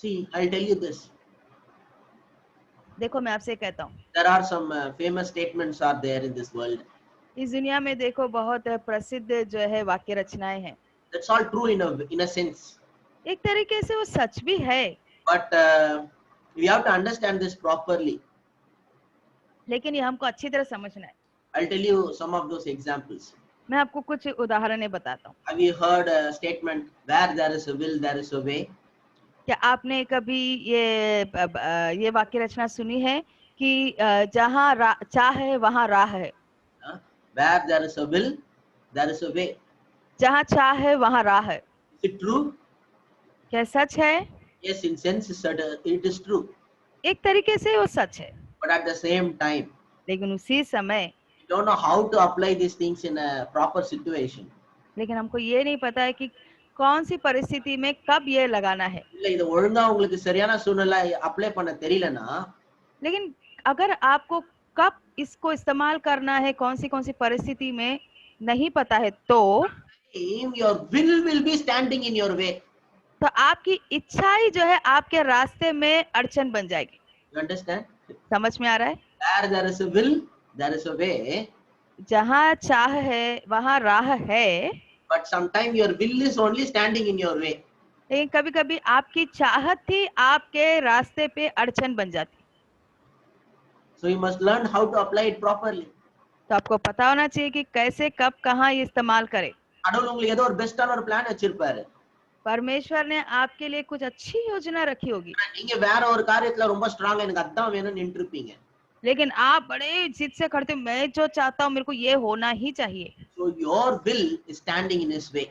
See, I'll tell you this. देखो मैं आपसे कहता हूँ, There are some famous statements are there in this world. इस दुनिया में देखो बहुत प्रसिद्ध जो है वाक्य रचनाएं हैं। That's all true in a sense. एक तरीके से वो सच भी है, But we have to understand this properly. लेकिन ये हमको अच्छी तरह समझना है। I'll tell you some of those examples. मैं आपको कुछ उदाहरणें बताता हूँ। Have you heard a statement, where there is a will, there is a way? क्या आपने कभी ये वाक्य रचना सुनी है कि जहाँ चाह है वहाँ राह है? Huh? Where there is a will, there is a way. जहाँ चाह है वहाँ राह है। Is it true? क्या सच है? Yes, in sense it is true. एक तरीके से वो सच है, But at the same time, लेकिन उसी समय we don't know how to apply these things in a proper situation. लेकिन हमको ये नहीं पता है कि कौन सी परिस्थिति में कब ये लगाना है। இல்ல இது ஒழுங்கா உங்களுக்கு சரியான சூழ்நிலை அப்ளை பண்ண தெரியலனா, लेकिन अगर आपको कब इसको इस्तेमाल करना है, कौन सी परिस्थिति में नहीं पता है, तो your will be standing in your way. आपकी इच्छा ही जो है आपके रास्ते में अड़चन बन जाएगी। You understand? समझ में आ रहा है? Where there is a will, there is a way. जहाँ चाह है वहाँ राह है, But sometimes your will is only standing in your way. लेकिन कभी-कभी आपकी चाहत ही आपके रास्ते पे अड़चन बन जाती। So you must learn how to apply it properly. तो आपको पता होना चाहिए कि कैसे, कब, कहाँ ये इस्तेमाल करें। கடவுள் உங்களுக்கு ஏதோ ஒரு பெஸ்டான ஒரு பிளான் வச்சிருப்பாரு. परमेश्वर ने आपके लिए कुछ अच्छी योजना रखी होगी, நீங்க வேற ஒரு காரியத்துல ரொம்ப ஸ்ட்ராங்கா எனக்கு அதான் வேணும்னு நின்றுப்பீங்க. लेकिन आप बड़े जिद से खड़ते हो, मैं जो चाहता हूँ मेरे को ये होना ही चाहिए। So your will is standing in his way.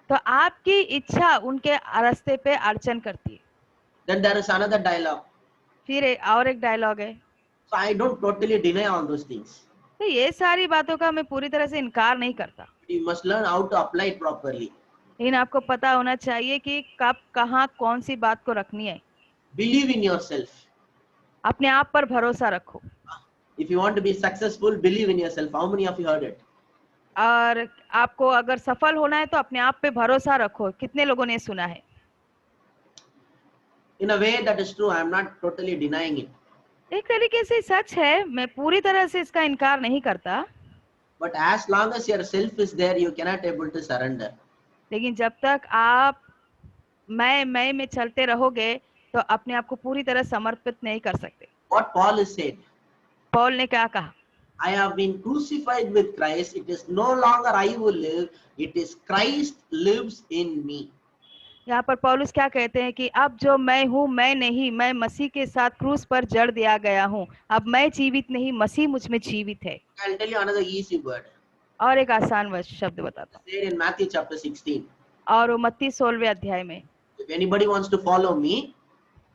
तो आपकी इच्छा उनके रास्ते पे अड़चन करती है। Then there is another dialogue. फिर और एक डायलॉग है। So I don't totally deny all those things. तो ये सारी बातों का मैं पूरी तरह से इनकार नहीं करता, You must learn how to apply it properly. लेकिन आपको पता होना चाहिए कि कब, कहाँ, कौन सी बात को रखनी है। Believe in yourself. अपने आप पर भरोसा रखो। If you want to be successful, believe in yourself. How many of you heard it? और आपको अगर सफल होना है तो अपने आप पे भरोसा रखो। कितने लोगों ने सुना है? In a way that is true. I am not totally denying it. एक तरीके से सच है, मैं पूरी तरह से इसका इनकार नहीं करता, But as long as your self is there, you cannot able to surrender. लेकिन जब तक आप मैं में चलते रहोगे तो अपने आप को पूरी तरह समर्पित नहीं कर सकते। What Paul has said, Paul ने क्या कहा? I have been crucified with Christ. It is no longer I who live. It is Christ lives in me. यहाँ पर पौलुस क्या कहते हैं कि अब जो मैं हूँ मैं नहीं, मैं मसीह के साथ क्रूस पर जड़ दिया गया हूँ। अब मैं जीवित नहीं, मसीह मुझ में जीवित है। I'll tell you another easy word. और एक आसान शब्द बताता हूँ, There in Matthew chapter 16. और वो मत्ती 16वें अध्याय में, If anybody wants to follow me,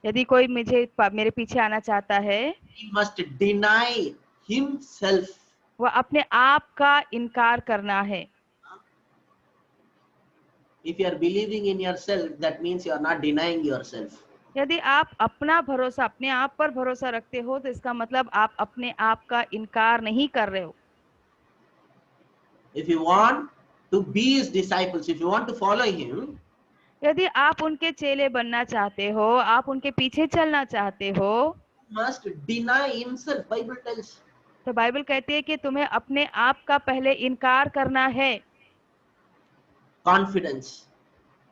यदि कोई मेरे पीछे आना चाहता है, he must deny himself. वह अपने आप का इनकार करना है। If you are believing in yourself, that means you are not denying yourself. यदि आप अपना भरोसा, अपने आप पर भरोसा रखते हो तो इसका मतलब आप अपने आप का इनकार नहीं कर रहे हो। If you want to be his disciples, if you want to follow him, यदि आप उनके चेले बनना चाहते हो, आप उनके पीछे चलना चाहते हो, must deny himself. Bible tells. तो बाइबल कहती है कि तुम्हें अपने आप का पहले इनकार करना है। Confidence.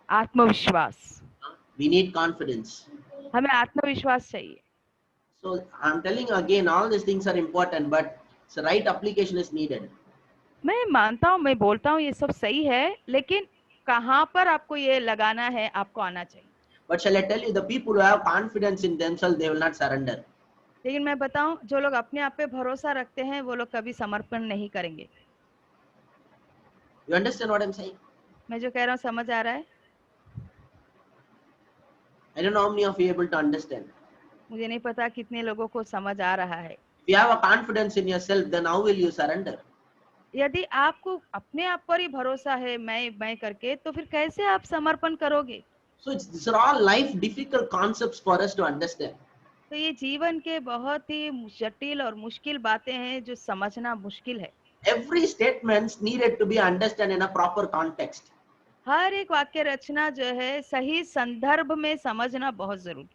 आत्मविश्वास, We need confidence. हमें आत्मविश्वास चाहिए। So I'm telling you again, all these things are important, but the right application is needed. मैं मानता हूँ, मैं बोलता हूँ ये सब सही है, लेकिन कहाँ पर आपको ये लगाना है, आपको आना चाहिए। But shall I tell you, the people who have confidence in themselves, they will not surrender. लेकिन मैं बताऊं, जो लोग अपने आप पे भरोसा रखते हैं वो लोग कभी समर्पण नहीं करेंगे। You understand what I'm saying? मैं जो कह रहा हूँ समझ आ रहा है? I don't know how many of you are able to understand. मुझे नहीं पता कितने लोगों को समझ आ रहा है। If you have a confidence in yourself, then how will you surrender? यदि आपको अपने आप पर ही भरोसा है मैं करके, तो फिर कैसे आप समर्पण करोगे? So these are all life difficult concepts for us to understand. तो ये जीवन के बहुत ही जटिल और मुश्किल बातें हैं जो समझना मुश्किल है। Every statement needed to be understood in a proper context. हर एक वाक्य रचना जो है सही संदर्भ में समझना बहुत जरूरी।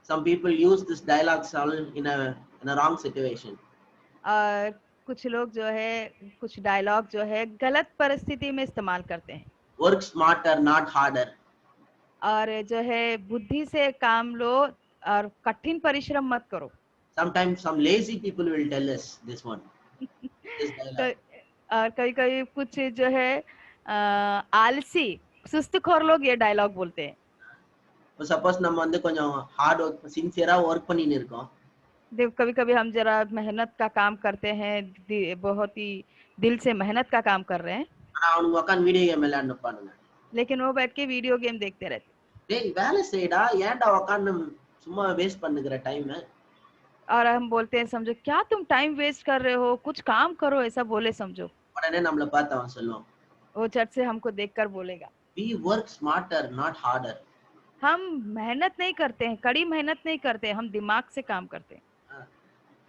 Some people use this dialogues all in a wrong situation. और कुछ लोग जो है कुछ डायलॉग जो है गलत परिस्थिति में इस्तेमाल करते हैं। Work smarter, not harder. और जो है बुद्धि से काम लो और कठिन परिश्रम मत करो। Sometimes some lazy people will tell us this one, this dialogue. और कभी कभी कुछ जो है आलसी सुस्तखोर लोग ये डायलॉग बोलते हैं। இப்போ சப்போஸ் நம்ம வந்து கொஞ்சம் ஹார்ட் ஒர்க் சின்சியரா ஒர்க் பண்ணின்னு இருக்கோம். देव कभी कभी हम जरा मेहनत का काम करते हैं, बहुत ही दिल से मेहनत का काम कर रहे हैं, ஆனா அவனுங்க உட்காந்து வீடியோ கேம் விளையாண்டுப்பானுங்க. लेकिन वो बैठ के वीडियो गेम देखते रहते। டேய் வேலை செய்டா, ஏன்டா உட்காந்து சும்மா வேஸ்ட் பண்ணுகிற டைம்? और हम बोलते हैं समझो क्या तुम टाइम वेस्ट कर रहे हो, कुछ काम करो, ऐसा बोले समझो। உடனே நம்மள பார்த்து அவன் சொல்லுவான், वो झट से हमको देखकर बोलेगा we work smarter not harder. हम मेहनत नहीं करते हैं, कड़ी मेहनत नहीं करते, हम दिमाग से काम करते हैं।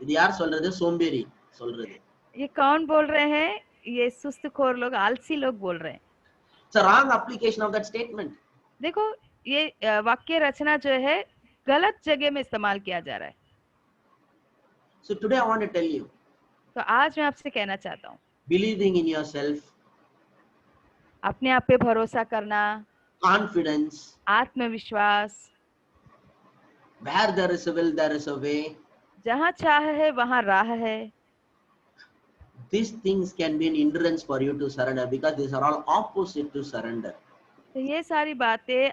இது யார் சொல்றது? சோம்பேறி சொல்றது. ये कौन बोल रहे हैं? ये सुस्तखोर लोग, आलसी लोग बोल रहे हैं। It's a wrong application of that statement. देखो ये वाक्य रचना जो है गलत जगह में इस्तेमाल किया जा रहा है। So today I want to tell you, तो आज मैं आपसे कहना चाहता हूँ, believing in yourself, अपने आप पे भरोसा करना, confidence, आत्मविश्वास, where there is a will there is a way. जहाँ चाह है वहाँ राह है। These things can be an hindrance for you to surrender because these are all opposite to surrender. तो ये सारी बातें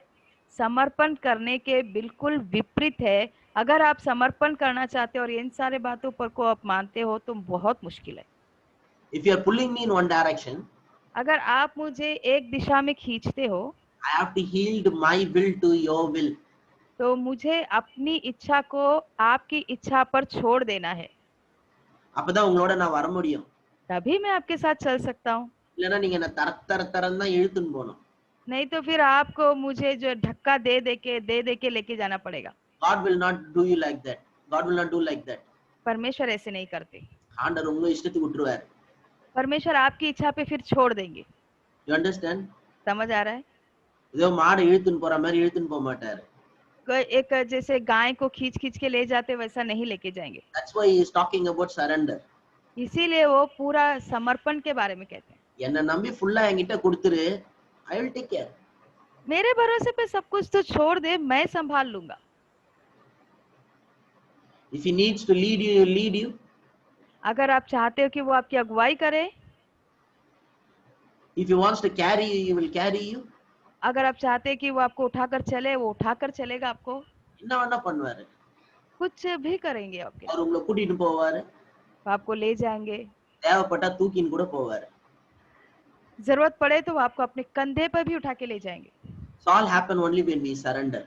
समर्पण करने के बिल्कुल विपरीत है। अगर आप समर्पण करना चाहते हो और इन सारे बातों पर को आप मानते हो तो बहुत मुश्किल है। If you are pulling me in one direction, अगर आप मुझे एक दिशा में खींचते हो I have to yield my will to your will. तो मुझे अपनी इच्छा को आपकी इच्छा पर छोड़ देना है, அப்பதான் உங்களோட நான் வர முடியும். तभी मैं आपके साथ चल सकता हूँ। இல்லைன்னா நீங்க என்ன தரன்னு தான் இழுத்துன்னு போகணும். नहीं तो फिर आपको मुझे जो धक्का दे दे के लेके जाना पड़ेगा। God will not do you like that. God will not do like that. परमेश्वर ऐसे नहीं करते। ஆண்டவர் உங்க இஷ்டத்துக்கு விட்டுருவார். परमेश्वर आपकी इच्छा पे फिर छोड़ देंगे। You understand? समझ आ रहा है? ஏதோ மாடு இழுத்துன்னு போற மாதிரி இழுத்துன்னு போக மாட்டாரு. एक जैसे गाय को खींच खींच के ले जाते वैसा नहीं लेके जाएंगे। That's why he is talking about surrender. इसीलिए वो पूरा समर्पण के बारे में कहते हैं। என்ன நம்பி ஃபுல்லா என்கிட்ட கொடுத்துரு, I will take care. मेरे भरोसे पे सब कुछ तो छोड़ दे, मैं संभाल लूंगा। If he needs to lead you, he will lead you. अगर आप चाहते हो कि वो आपकी अगुवाई करे, If he wants to carry you, he will carry you. अगर आप चाहते हैं कि वो आपको उठाकर चले, वो उठाकर चलेगा आपको। என்ன வேணா பண்ணுவாரு. कुछ भी करेंगे आपके, அவர் உங்களை கூட்டிட்டு போவாரு. वो आपको ले जाएंगे। தேவைப்பட்டா தூக்கின்னு கூட போவாரு. जरूरत पड़े तो वो आपको अपने कंधे पर भी उठा के ले जाएंगे। It's all happen only when we surrender.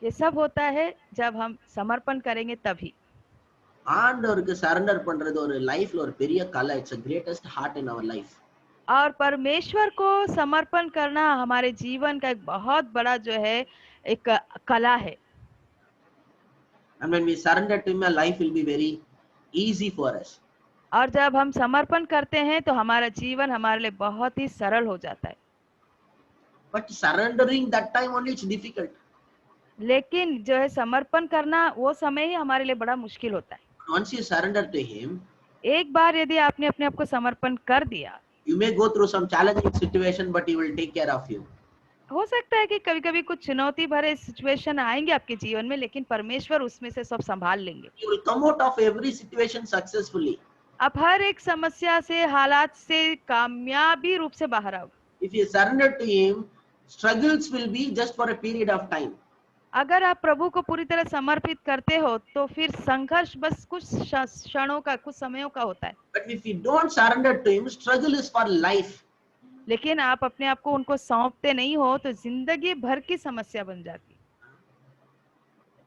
ये सब होता है जब हम समर्पण करेंगे तभी। ஆண்டவருக்கு சரண்டர் பண்றது ஒரு லைஃப்ல ஒரு பெரிய கலை. It's a greatest heart in our life. और परमेश्वर को समर्पण करना हमारे जीवन का एक बहुत बड़ा जो है एक कला है। And when we surrender to him, our life will be very easy for us. और जब हम समर्पण करते हैं तो हमारा जीवन हमारे लिए बहुत ही सरल हो जाता है। But surrendering that time only it's difficult. लेकिन जो है समर्पण करना वो समय ही हमारे लिए बड़ा मुश्किल होता है। Once you surrender to him, एक बार यदि आपने अपने आप को समर्पण कर दिया, you may go through some challenging situation, but he will take care of you. हो सकता है कि कभी कभी कुछ चुनौती भरे सिचुएशन आएंगे आपके जीवन में, लेकिन परमेश्वर उसमें से सब संभाल लेंगे। You will come out of every situation successfully. आप हर एक समस्या से, हालात से कामयाबी रूप से बाहर आओगे। If you surrender to him, struggles will be just for a period of time. अगर आप प्रभु को पूरी तरह समर्पित करते हो तो फिर संघर्ष बस कुछ क्षणों का, कुछ समयों का होता है। But if you don't surrender to him, struggle is for life. लेकिन आप अपने आप को उनको सौंपते नहीं हो तो जिंदगी भर की समस्या बन जाती है।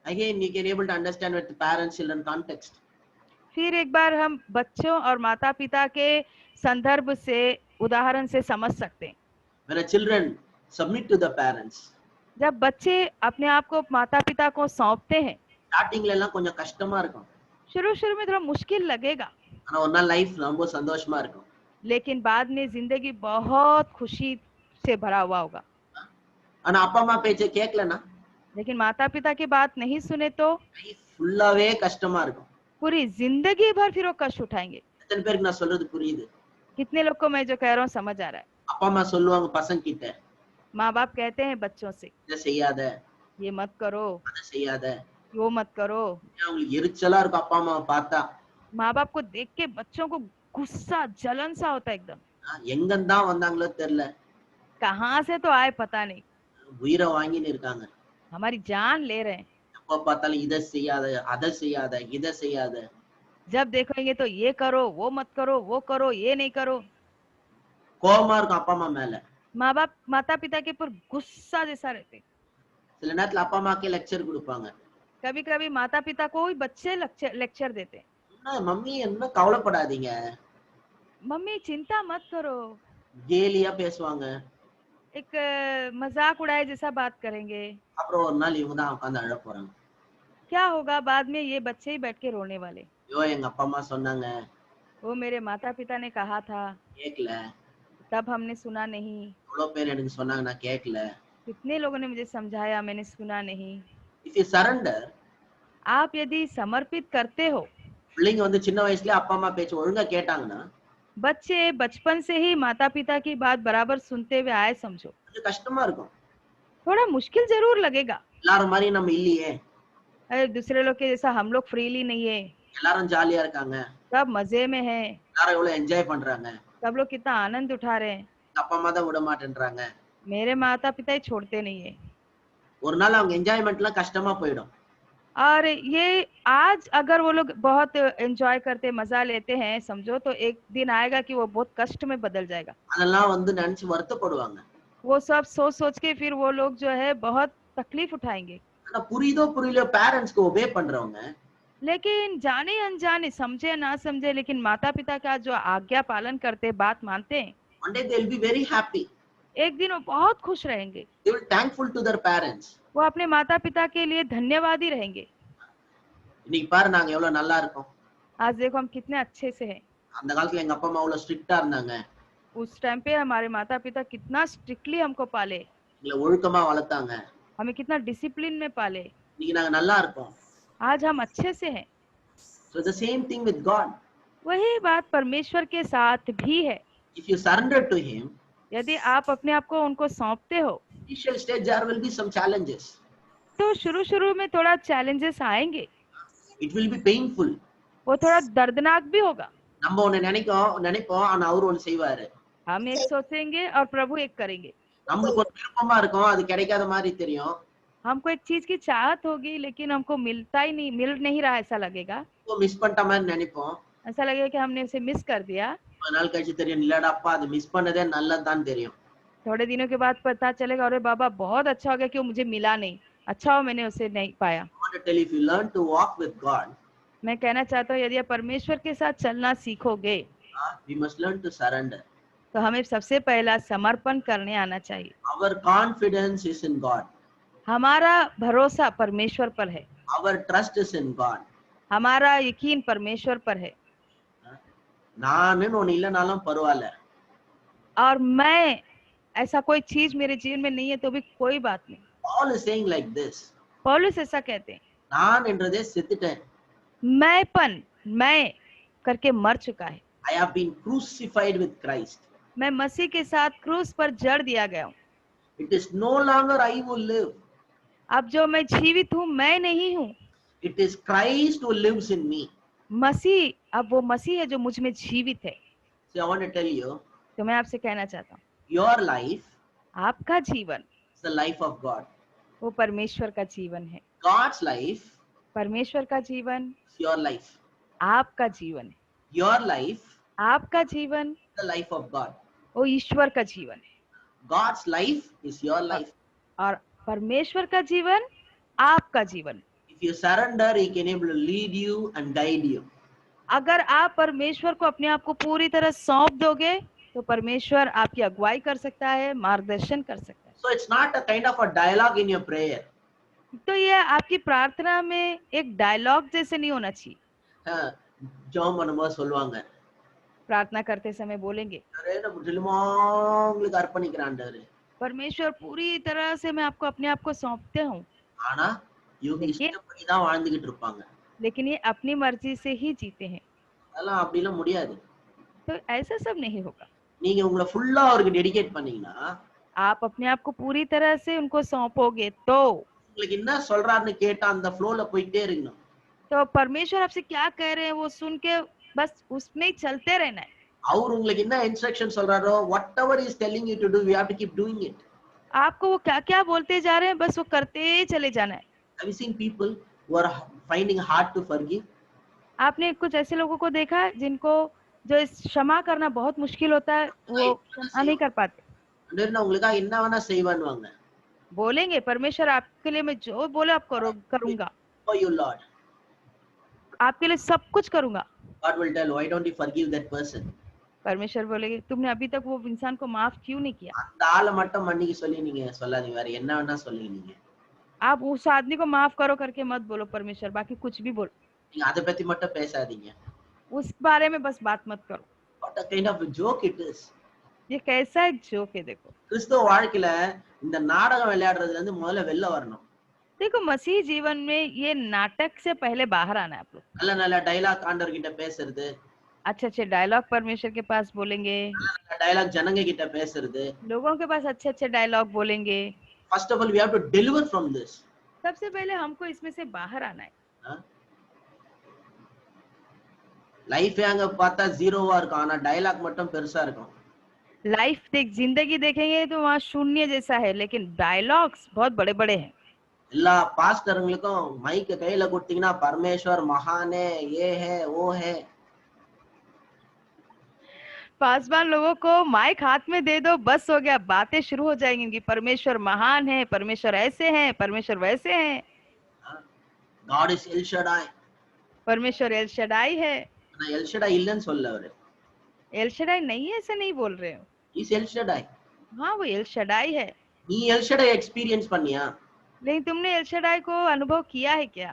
Again, you can able to understand with the parents children context. फिर एक बार हम बच्चों और माता पिता के संदर्भ से, उदाहरण से समझ सकते हैं। When a children submit to the parents, जब बच्चे अपने आप को माता पिता को सौंपते हैं, starting ல எல்லாம் கொஞ்சம் கஷ்டமா இருக்கும். शुरू शुरू में थोड़ा मुश्किल लगेगा, ஆனா ஒரு நாள் லைஃப் ரொம்ப சந்தோஷமா இருக்கும். लेकिन बाद में जिंदगी बहुत खुशी से भरा हुआ होगा। ஆனா அப்பா அம்மா பேச்சை கேட்கலன்னா लेकिन माता पिता की बात नहीं सुने तो லைஃப் ஃபுல்லாவே கஷ்டமா இருக்கும். पूरी जिंदगी भर फिर वो कष्ट उठाएंगे। எத்தனை பேருக்கு நான் சொல்றது புரியுது? कितने लोग को मैं जो कह रहा हूँ समझ आ रहा है? அப்பா அம்மா சொல்லுவாங்க பசங்க கிட்ட, माँ बाप कहते हैं बच्चों से இதை செய்யாத, ये मत करो, அதை செய்யாத. वो मत करो। ஏன் அவங்களுக்கு எரிச்சலா இருக்கும் அப்பா அம்மாவை பார்த்தா. माँ बाप को देख के बच्चों को गुस्सा जलन सा होता है एकदम। எங்கந்தான் வந்தாங்களோ தெரியல, कहाँ से तो आए पता नहीं, உயிரை வாங்கின்னு இருக்காங்க. हमारी जान ले रहे हैं। எப்ப பார்த்தாலும் இதை செய்யாத, அதை செய்யாத, இதை செய்யாத. जब देखोगे तो ये करो, वो मत करो, वो करो, ये नहीं करो। கோபமா இருக்கும் அப்பா அம்மா மேல. माँ बाप माता पिता के ऊपर गुस्सा जैसा रहते। சில நேரத்துல அப்பா அம்மாக்கே லெக்சர் கொடுப்பாங்க. कभी कभी माता पिता को ही बच्चे लेक्चर देते। மம்மி என்ன கவலைப்படாதீங்க, मम्मी चिंता मत करो, கேலியா பேசுவாங்க. एक मजाक उड़ाए जैसा बात करेंगे। அப்புறம் ஒரு நாள் இவங்க தான் உட்காந்து அழ போறாங்க. क्या होगा बाद में ये बच्चे ही बैठ के रोने वाले। ஐயோ எங்க அப்பா அம்மா சொன்னாங்க, वो मेरे माता पिता ने कहा था, கேட்கல. तब हमने सुना नहीं। எவ்வளவு பேர் எனக்கு சொன்னாங்க, நான் கேட்கல. कितने लोगों ने मुझे समझाया, मैंने सुना नहीं। இஃப் யூ சரண்டர், आप यदि समर्पित करते हो, பிள்ளைங்க வந்து சின்ன வயசுலயே அப்பா அம்மா பேச்சு ஒழுங்கா கேட்டாங்கன்னா बच्चे बचपन से ही माता पिता की बात बराबर सुनते हुए आए समझो, கொஞ்சம் கஷ்டமா இருக்கும். थोड़ा मुश्किल जरूर लगेगा। எல்லாரும் மாதிரி நம்ம இல்லையே, अरे दूसरे लोग के जैसा हम लोग फ्रीली नहीं है, எல்லாரும் ஜாலியா இருக்காங்க, सब मजे में है, எல்லாரும் எவ்வளவு என்ஜாய் பண்றாங்க, सब लोग कितना आनंद उठा रहे हैं, அப்பா அம்மா தான் விட மாட்டேன்றாங்க. मेरे माता पिता ही छोड़ते नहीं है। ஒரு நாள் அவங்க என்ஜாய்மெண்ட் எல்லாம் கஷ்டமா போயிடும். और ये आज अगर वो लोग बहुत एंजॉय करते मजा लेते हैं समझो, तो एक दिन आएगा कि वो बहुत कष्ट में बदल जाएगा। அதெல்லாம் வந்து நினைச்சு வருத்தப்படுவாங்க. वो सब सोच सोच के फिर वो लोग जो है बहुत तकलीफ उठाएंगे। ஆனா புரியுதோ புரியலையோ பேரண்ட்ஸ்க்கு ஒபே பண்றவங்க लेकिन जाने अनजाने, समझे या ना समझे, लेकिन माता पिता का जो आज्ञा पालन करते, बात मानते हैं, one day they will be very happy. एक दिन वो बहुत खुश रहेंगे। They will thankful to their parents. वो अपने माता पिता के लिए धन्यवादी रहेंगे। இன்னைக்கு பாரு நாங்க எவ்வளவு நல்லா இருக்கோம். आज देखो हम कितने अच्छे से हैं। அந்த காலத்துல எங்க அப்பா அம்மா அவ்வளவு ஸ்ட்ரிக்ட்டா இருந்தாங்க, उस टाइम पे हमारे माता पिता कितना स्ट्रिक्टली हमको पाले, எங்களை ஒழுக்கமா வளர்த்தாங்க. हमें कितना डिसिप्लिन में पाले। இன்னைக்கு நாங்க நல்லா இருக்கோம். आज हम अच्छे से हैं। So the same thing with God. वही बात परमेश्वर के साथ भी है। If you surrender to Him, यदि आप अपने आप को उनको सौंपते हो, initial stage there will be some challenges. तो शुरू शुरू में थोड़ा चैलेंजेस आएंगे, It will be painful. वो थोड़ा दर्दनाक भी होगा। நம்ம ஒண்ணு நினைப்போம், ஆனா அவரு ஒண்ணு செய்வாரு. हम एक सोचेंगे और प्रभु एक करेंगे। நம்மளுக்கு ஒரு விருப்பமா இருக்கும், அது கிடைக்காத மாதிரி தெரியும். हमको एक चीज की चाहत होगी लेकिन हमको मिल नहीं रहा, ऐसा लगेगा। இப்போ மிஸ் பண்ணிட்ட மாதிரி நினைப்போம். ऐसा लगेगा कि हमने उसे मिस कर दिया। கொஞ்ச நாள் கழிச்சு தெரியும், இல்லடாப்பா அது மிஸ் பண்ணதே நல்லதுதான் தெரியும். थोड़े दिनों के बाद पता चलेगा, अरे बाबा बहुत अच्छा हो गया कि वो मुझे मिला नहीं, अच्छा हो मैंने उसे नहीं पाया। I want to tell you, if you learn to walk with God, मैं कहना चाहता हूँ यदि आप परमेश्वर के साथ चलना सीखोगे we must learn to surrender. तो हमें सबसे पहला समर्पण करने आना चाहिए। Our confidence is in God. हमारा भरोसा परमेश्वर पर है, Our trust is in God. हमारा यकीन परमेश्वर पर है। நானு ஒண்ணு இல்லனாலும் பரவாயில்ல. और मैं, ऐसा कोई चीज मेरे जीवन में नहीं है तो भी कोई बात नहीं। Paul is saying like this. पौलुस ऐसा कहते हैं, நான் என்றதே செத்துட்டேன். मैं करके मर चुका है। I have been crucified with Christ. मैं मसीह के साथ क्रूस पर जड़ दिया गया हूँ। It is no longer I who live. अब जो मैं जीवित हूँ मैं नहीं हूँ, It is Christ who lives in me. मसीह, अब वो मसीह है जो मुझ में जीवित है। So I want to tell you, तो मैं आपसे कहना चाहता हूँ, your life आपका जीवन is the life of God. वो परमेश्वर का जीवन है। God's life परमेश्वर का जीवन is your life. आपका जीवन है। Your life आपका जीवन is the life of God. वो ईश्वर का जीवन है, God's life is your life. और परमेश्वर का जीवन आपका जीवन है। If you surrender, He can able to lead you and guide you. अगर आप परमेश्वर को अपने आप को पूरी तरह सौंप दोगे तो परमेश्वर आपकी अगुवाई कर सकता है, मार्गदर्शन कर सकता है। So it's not a kind of a dialogue in your prayer. तो ये आपकी प्रार्थना में एक डायलॉग जैसे नहीं होना चाहिए। ஜெபம் பண்ணும்போது சொல்லுவாங்க, प्रार्थना करते समय बोलेंगे, ஆண்டவரே, நான் முற்றிலுமா உங்களுக்கு அர்ப்பணிக்கிறேன் ஆண்டவரே. परमेश्वर पूरी तरह से मैं आपको अपने आप को सौंपते हूँ। ஆனா இவங்க लेकिन இஷ்டப்படி தான் வாழ்ந்துகிட்டு இருப்பாங்க. लेकिन ये अपनी मर्जी से ही जीते हैं, அதெல்லாம் அப்படிலாம் முடியாது. तो ऐसा सब नहीं होगा। நீங்க உங்கள ஃபுல்லா அவருக்கு டெடிகேட் பண்ணீங்கன்னா, आप अपने आप को पूरी तरह से उनको सौंपोगे तो உங்களுக்கு என்ன சொல்றாருன்னு கேட்டா அந்த ஃப்ளோல போயிட்டே இருக்கணும். परमेश्वर आपसे क्या कह रहे हैं वो सुन के बस उसमें ही चलते रहना है। அவர் உங்களுக்கு என்ன இன்ஸ்ட்ரக்ஷன் சொல்றாரோ, whatever is telling you to do, we have to keep doing it. आपको वो क्या-क्या बोलते जा रहे हैं बस वो करते चले जाना है। Have you seen people who are finding hard to forgive? आपने कुछ ऐसे लोगों को देखा है जिनको जो इस क्षमा करना बहुत मुश्किल होता है, वो क्षमा नहीं कर पाते। ஆண்டவரே, நான் உங்களுக்காக என்ன வேணா செய்வேன்னுவாங்க. बोलेंगे परमेश्वर आपके लिए मैं जो बोले आप करो करूँगा। For you Lord. आपके लिए सब कुछ करूँगा। God will tell, why don't you forgive that person? परमेश्वर बोलेंगे तुमने अभी तक वो इंसान को माफ क्यों नहीं किया? அந்த ஆள மட்டும் மன்னிக்க சொல்லி நீங்க சொல்லாதீங்க. வேற என்ன வேணா சொல்லுங்க நீங்க. आप उस आदमी को माफ करो करके मत बोलो परमेश्वर, बाकी कुछ भी बोलो। நீங்க அத பத்தி மட்டும் பேசாதீங்க. उस बारे में बस बात मत करो। What a kind of a joke it is. ये कैसा एक जोक है देखो। கிறிஸ்தவ வாழ்க்கையில இந்த நாடகம் விளையாடுறதுல இருந்து முதல்ல வெளில வரணும். देखो मसीह जीवन में ये नाटक से पहले बाहर आना है आप लोग। நல்ல நல்ல டயலாக் ஆண்டவர் கிட்ட பேசுறது, अच्छे-अच्छे डायलॉग परमेश्वर के पास बोलेंगे, நல்ல டயலாக் ஜனங்க கிட்ட பேசுறது. लोगों के पास अच्छे-अच्छे डायलॉग बोलेंगे। First of all, we have to deliver from this. सबसे पहले हमको इसमें से बाहर आना है। லைஃப் அங்க பார்த்தா ஜீரோவா இருக்கும். ஆனா டயலாக் மட்டும் பெருசா இருக்கும். लाइफ देख जिंदगी देखेंगे तो वहाँ शून्य जैसा है, लेकिन डायलॉग्स बहुत बड़े-बड़े हैं। எல்லா பாஸ்டருங்களுக்கும் மைக்க கையில கொடுத்தீங்கன்னா பரமேஸ்வர் மகானே ये है वो है. पासवान लोगों को माइक हाथ में दे दो बस हो गया, बातें शुरू हो जाएंगी कि परमेश्वर महान है, परमेश्वर ऐसे हैं, परमेश्वर वैसे हैं, God is El Shaddai. परमेश्वर एल शडाई है। ஆனா El Shaddai இல்லன்னு சொல்ல அவரு. एल शडाई नहीं है ऐसा नहीं बोल रहे हो। He is El Shaddai. हाँ वो एल शडाई है, நீ El Shaddai எக்ஸ்பீரியன்ஸ் பண்ணியா? लेकिन तुमने एल शडाई को अनुभव किया है क्या?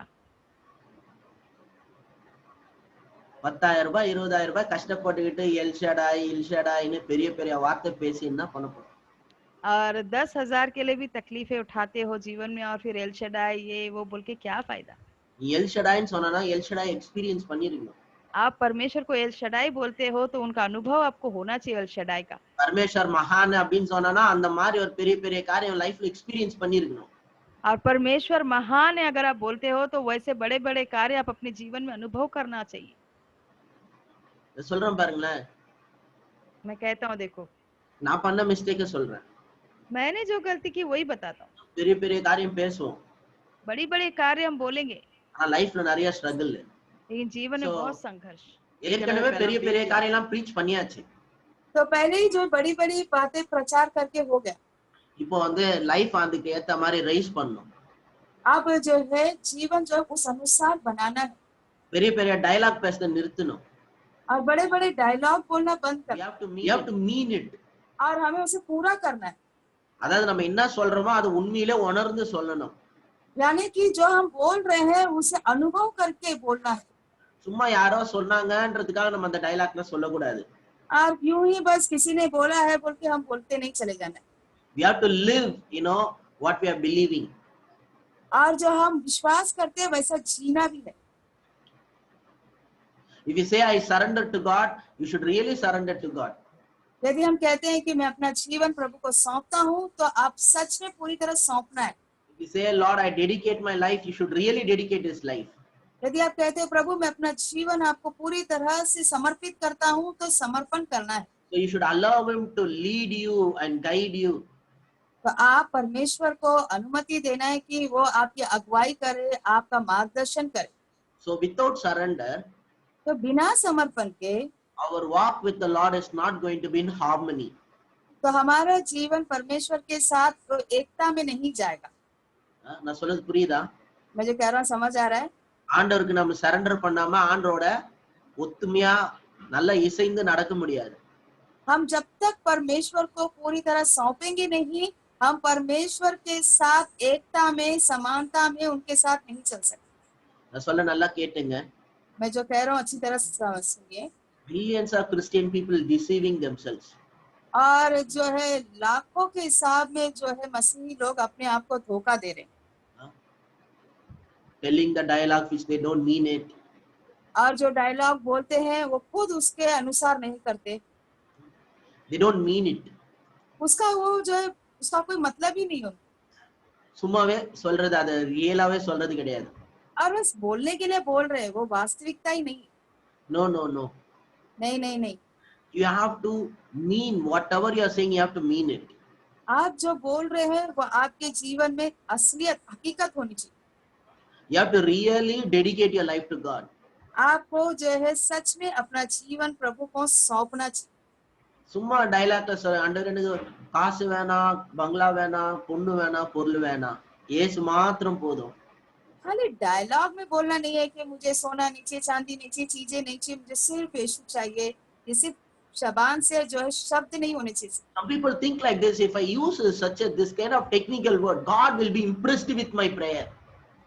10,000 ரூபாய் 20,000 ரூபாய் கஷ்டப்பட்டுக்கிட்டு எல் ஷடாய்னு பெரிய பெரிய வார்த்தை பேசி என்ன பண்ண போறோம்? और 10,000 के लिए भी तकलीफें उठाते हो जीवन में और फिर एल शडाई ये वो बोल के क्या फायदा? நீ எல் ஷடாய்ன்னு சொன்னா எல் ஷடாய் எக்ஸ்பீரியன்ஸ் பண்ணிருக்கணும். आप परमेश्वर को एल शडाई बोलते हो तो उनका अनुभव आपको होना चाहिए एल शडाई का। பரமேஸ்வர் மகான் அப்படின்னு சொன்னா அந்த மாதிரி ஒரு பெரிய பெரிய காரியம் லைஃப்ல எக்ஸ்பீரியன்ஸ் பண்ணிருக்கணும். और परमेश्वर महान है अगर आप बोलते हो तो वैसे बड़े-बड़े कार्य आप अपने जीवन में अनुभव करना चाहिए। சொல்றேன் பாருங்களேன். मैं कहता हूँ देखो, நான் பண்ண மிஸ்டேக்க சொல்றேன். मैंने जो गलती की वही बताता हूँ। பெரிய பெரிய காரியம் பேசுவோம். बड़ी-बड़ी कार्य हम बोलेंगे, ஆனா லைஃப்ல நிறைய ஸ்ட்ரகிள். लेकिन जीवन में So, बहुत संघर्ष। ஏற்கனவே பெரிய பெரிய காரியம் எல்லாம் ப்ரீச் பண்ணியாச்சு. तो पहले ही जो बड़ी बड़ी बातें प्रचार करके हो गया, இப்போ வந்து லைஃப் அதுக்கு ஏத்த மாதிரி ரைஸ் பண்ணணும். अब जो है जीवन जो है उस अनुसार बनाना है பெரிய பெரிய டயலாக் பேசுறத நிறுத்தணும். और बड़े बड़े डायलॉग बोलना बंद You करना have to mean it. और हमें उसे पूरा करना है। அதாவது நம்ம என்ன சொல்றோமோ அது உண்மையிலே உணர்ந்து சொல்லணும். यानी कि जो हम बोल रहे हैं उसे अनुभव करके बोलना है சும்மா யாரோ சொன்னாங்கன்றதுக்காக நம்ம அந்த டயலாக்லாம் சொல்லக்கூடாது. और यूं ही बस किसी ने बोला है बोल के हम बोलते नहीं चले जाना है। We have to live, what we are believing. और जो हम विश्वास करते हैं वैसा जीना भी है। If you say I surrender to God, you should really surrender to God. यदि हम कहते हैं कि मैं अपना जीवन प्रभु को सौंपता हूँ तो आप सच में पूरी तरह सौंपना है। If you say Lord I dedicate my life, you should really dedicate his life. यदि आप कहते हो प्रभु मैं अपना जीवन आपको पूरी तरह से समर्पित करता हूँ तो समर्पण करना है। So you should allow him to lead you and guide you. तो आप परमेश्वर को अनुमति देना है कि वो आपकी अगुवाई करे, आपका मार्गदर्शन करे। So without surrender, तो बिना समर्पण के our walk with the Lord is not going to be in harmony. तो हमारा जीवन परमेश्वर के साथ तो एकता में नहीं जाएगा। நான் சொல்றது புரியுதா? मैं जो कह रहा हूँ समझ आ रहा है? ஆண்டவருக்கு நம்ம சரண்டர் பண்ணாம ஆண்டரோட ஒத்துமையா நல்லா இசைந்து நடக்க முடியாது. हम जब तक परमेश्वर को पूरी तरह सौंपेंगे नहीं, हम परमेश्वर के साथ एकता में, समानता में उनके साथ नहीं चल सकते। நான் சொல்ல நல்லா கேட்டுங்க. मैं जो कह रहा हूँ अच्छी तरह से सुनिए। Millions of Christian people deceiving themselves. और जो है लाखों के हिसाब में जो है मसीही लोग अपने आप को धोखा दे रहे हैं Huh? Telling the dialogue which they don't mean it. और जो डायलॉग बोलते हैं वो खुद उसके अनुसार नहीं करते They don't mean it. उसका वो जो है उसका कोई मतलब ही नहीं होता சும்மாவே சொல்றது, அது ரியலாவே சொல்றது கிடையாது. और बस बोलने के लिए बोल रहे हैं वो वास्तविकता ही नहीं No, no, no. नहीं नहीं नहीं You have to mean whatever you are saying. You have to mean it. आप जो बोल रहे हैं वो आपके जीवन में असलियत हकीकत होनी चाहिए You have to really dedicate your life to God. आपको जो है सच में अपना जीवन प्रभु को सौंपना चाहिए சும்மா டைலாக்ல சொல்ல, ஆண்டவரே எனக்கு காசு வேணாம், பங்களா வேணாம், பொண்ணு வேணாம், பொருள் வேணாம், இயேசு மாத்திரம் போதும். खाली डायलॉग में बोलना नहीं है कि मुझे सोना नीचे चांदी नीचे चीजें नहीं चाहिए मुझे सिर्फ यीशु चाहिए ये सिर्फ जबान से जो है शब्द नहीं होने चाहिए Some people think like this: if I use this kind of technical word, God will be impressed with my prayer.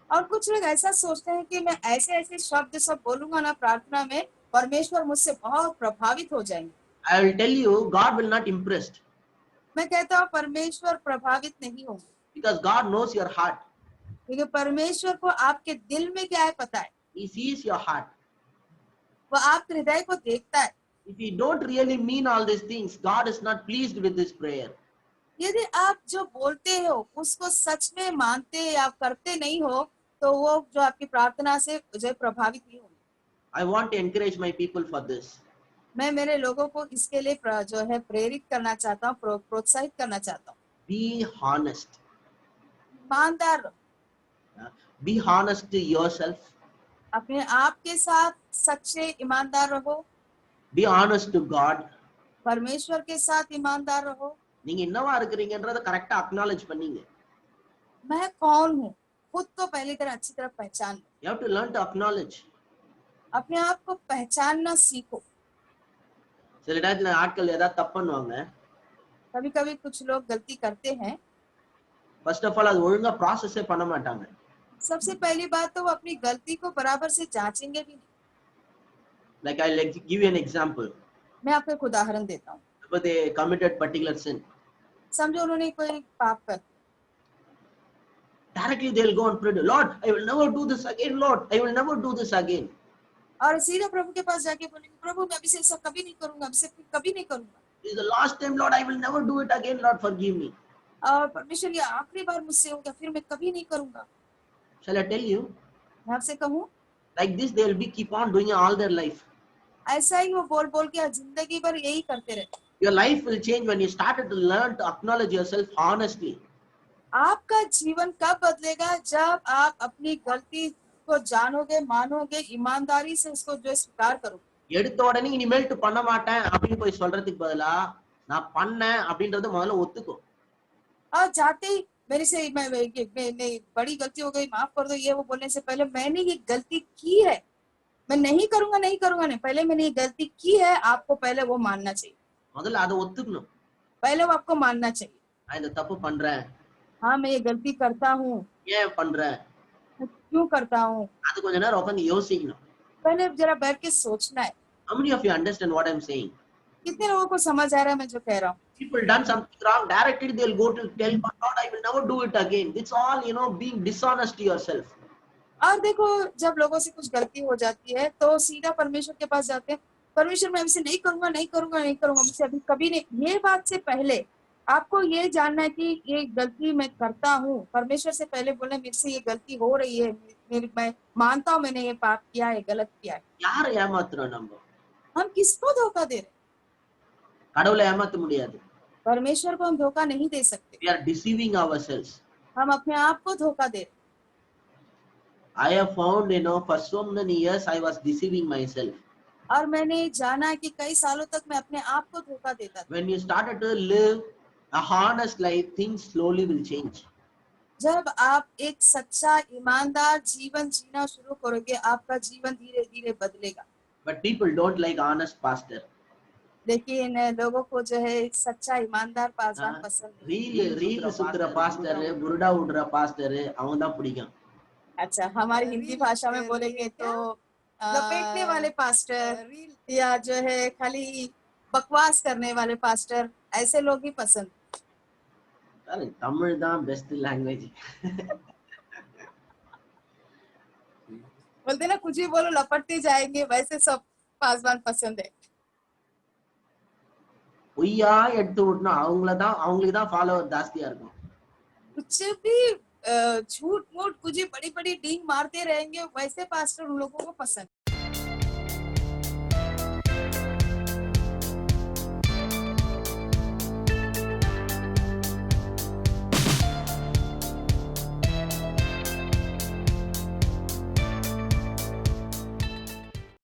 और कुछ लोग ऐसा सोचते हैं कि मैं ऐसे ऐसे शब्द सब बोलूंगा ना प्रार्थना में परमेश्वर मुझसे बहुत प्रभावित हो जाएंगे I will tell you, God will not impressed, मैं कहता हूँ परमेश्वर प्रभावित नहीं होंगे because God knows your heart. क्योंकि परमेश्वर को आपके दिल में क्या है पता है He sees your heart. वो आपके हृदय को देखता है If you don't really mean all these things, God is not pleased with this prayer. यदि आप जो बोलते हो उसको सच में मानते या करते नहीं हो तो वो जो आपकी प्रार्थना से जो है प्रभावित नहीं होंगे I want to encourage my people for this. मैं मेरे लोगों को इसके लिए जो है प्रेरित करना चाहता हूँ प्रोत्साहित करना चाहता हूँ Be honest. ईमानदार रहो Be honest to yourself. अपने आप के साथ सच्चे ईमानदार रहो Be honest to God. परमेश्वर के साथ ईमानदार रहो நீங்க என்னவா இருக்கிறீங்கன்றத கரெக்டா அக்னாலேஜ் பண்ணீங்க. मैं कौन हूँ खुद को पहली तरह अच्छी तरह पहचान लो You have to learn to acknowledge. अपने आप को पहचानना सीखो சில நேரத்துல ஆட்கள் ஏதாவது தப்பு பண்ணுவாங்க. कभी कभी कुछ लोग गलती करते हैं ஃபர்ஸ்ட் ஆஃப் ஆல் அது ஒழுங்கா ப்ராசஸே பண்ண மாட்டாங்க. सबसे पहली बात तो वो अपनी गलती को बराबर से जांचेंगे भी नहीं Like I'll give you an example. मैं आपको एक उदाहरण देता हूँ But they committed particular sin. समझो उन्होंने कोई पाप कर दिया Directly they'll go and pray, Lord, I will never do this again. Lord, I will never do this again. और सीधा प्रभु के पास जाके बोलेंगे प्रभु मैं अभी से ऐसा कभी नहीं करूंगा अभी से कभी नहीं करूंगा This is the last time, Lord, I will never do it again. Lord, forgive me. और परमेश्वर ये आखिरी बार मुझसे हो गया फिर मैं कभी नहीं करूंगा Shall I tell you? मैं आपसे कहूँ Like this, they'll be keep on doing all their life. ऐसा ही वो बोल बोल के जिंदगी भर यही करते रहते Your life will change when you started to learn to acknowledge yourself honestly. आपका जीवन कब बदलेगा जब आप अपनी गलती को जानोगे मानोगे ईमानदारी से उसको जो स्वीकार करोगे எடுத்த उடனே இனிமேல் பண்ண மாட்டேன் அப்படின்னு போய் சொல்றதுக்கு பதிலா நான் பண்ணேன் அப்படின்றத முதல்ல ஒத்துக்கோ. और जाते ही मेरे से मैं बड़ी गलती हो गई माफ कर दो ये वो बोलने से पहले मैंने ये गलती की है मैं नहीं करूंगा नहीं पहले मैंने ये गलती की है आपको पहले वो मानना चाहिए முதல்ல அதை ஒத்துக்கணும். पहले वो आपको मानना चाहिए நான் இந்த தப்பு பண்றேன். हाँ मैं ये गलती करता हूँ ஏன் பண்றேன்? मैं क्यों करता हूँ அது கொஞ்ச நேரம் உட்கார்ந்து யோசிக்கணும். पहले जरा बैठ के सोचना है How many of you understand what I'm saying? कितने लोगों को समझ आ रहा है मैं जो कह रहा हूँ People done something wrong, directly they'll go to tell God, Lord, I will never do it again. It's all, being dishonest to yourself. और देखो जब लोगों से कुछ गलती हो जाती है तो सीधा परमेश्वर के पास जाते हैं परमेश्वर मैं अभी से नहीं करूंगा मुझसे अभी कभी नहीं ये बात से पहले आपको ये जानना है कि ये गलती मैं करता हूँ परमेश्वर से पहले बोलना मेरे से ये गलती हो रही है मैं मानता हूँ मैंने ये पाप किया है गलत किया है யாரை ஏமாத்துறோம் நம்ம? हम किसको धोखा दे रहे हैं கடவுளை ஏமாத்த முடியாது. परमेश्वर को हम धोखा नहीं दे सकते We are deceiving ourselves. हम अपने आप को धोखा दे रहे हैं I have found, for so many years I was deceiving myself. और मैंने जाना कि कई सालों तक मैं अपने आप को धोखा देता था When you started to live a honest life, things slowly will change. जब आप एक सच्चा ईमानदार जीवन जीना शुरू करोगे आपका जीवन धीरे धीरे बदलेगा But people don't like honest pastor. लेकिन लोगों को जो है सच्चा ईमानदार पासवान पसंद नहीं ரீல் சுத்துற பாஸ்டர், புருடா விடுற பாஸ்டர், அவங்க தான் பிடிக்கும். अच्छा हमारी हिंदी भाषा में बोलेंगे तो लपेटने वाले पास्टर या जो है खाली बकवास करने वाले पास्टर, ऐसे लोग ही पसंद। अरे தமிழ் தான் பெஸ்ட் லாங்குவேஜ் बोलते ना कुछ भी बोलो लपटते जाएंगे, वैसे सब पासवान पसंद है। பொய்யா எடுத்து விட்டணும் அவங்களுக்கு தான் ஃபாலோவர் ஜாஸ்தியா இருக்கும் कुछ भी झूठ मूठ कुछ भी बड़ी बड़ी डींग मारते रहेंगे, वैसे पास्टर उन लोगों को पसंद।